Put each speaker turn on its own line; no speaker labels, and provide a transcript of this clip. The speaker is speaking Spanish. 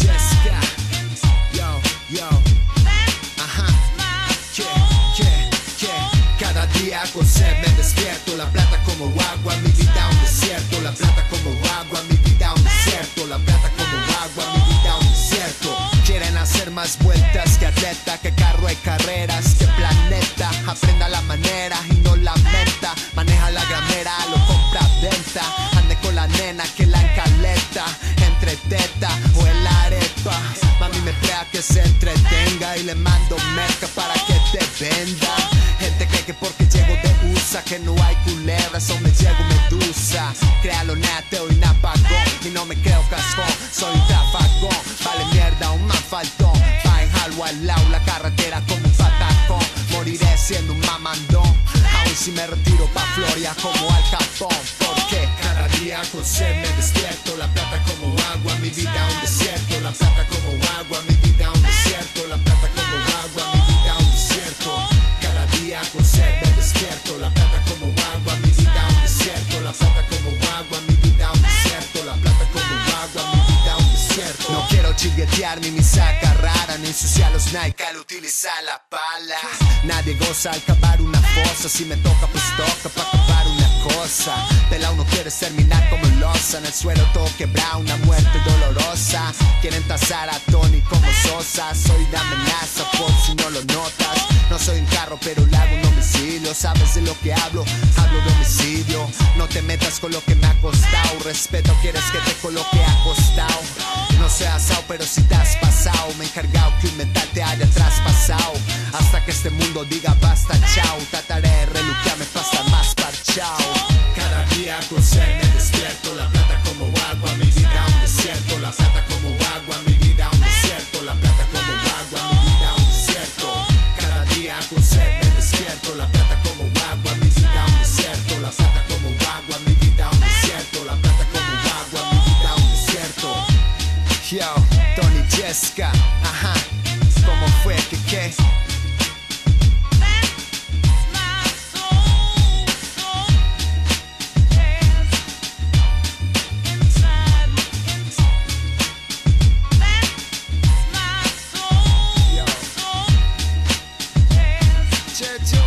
Jessica, yo, ajá, cada día con sed me despierto, la plata como agua, mi vida un desierto, la plata como agua, mi vida un desierto, la plata como agua, mi vida un desierto. Quieren hacer más vueltas que atleta, que carro hay carreras, que planeta, aprenda la manera y no la menta, maneja la gramera, lo compra venta, ande con la nena que la encaleta, entre teta o en la arepa, mami me crea que se entretenga y le mando merca para que te venda. Gente cree que porque llego de USA que no hay culebras o me llego medusa, créalo nateo y napagón, y no me creo cascón, soy un trafagón, vale mierda un manfaltón, va en jalwa al lado la carretera como un patacón, moriré siendo un mamandón, aún si me retiro pa' Floria como Al Capón, porque cada día con sed me despierto, la plata como agua, mi vida un desierto, la plata como agua, mi vida un desierto, la plata como agua, mi vida un desierto, cada día con sed me despierto, la plata como agua, mi vida un desierto, la plata como agua, mi vida un desierto, la plata como agua, mi vida un desierto. No quiero chiguetear ni mi saca rara, ni ensuciar los Nike al utilizar la pala. Nadie goza al cavar una fosa, si me toca pues toca pa' acabar una cosa. Pelao no quieres terminar como losa, en el suelo todo quebrado, una muerte dolorosa. Quieren tasar a Tony como Sosa, soy de amenaza por si no lo notas. No soy un carro pero le hago un domicilio, sabes de lo que hablo de homicidio. No te metas con lo que me ha costado, respeto quieres que te coloque acostado. No soy asado pero si te has pasado, me he encargado que un mental te haya traspasado. Hasta que este mundo diga basta chao, trataré de reluquearme para estar más parchao. Cada día con sed me despierto, la plata como agua, mi vida un desierto, la plata como agua, mi vida un desierto, la plata como agua, mi vida un desierto. Cada día con sed me despierto, la plata como agua, mi vida un desierto, la plata como agua, mi vida un desierto, la plata como agua, mi vida un desierto. Yo, Tony Jessica, ajá, ¿cómo fue que qué? Checho,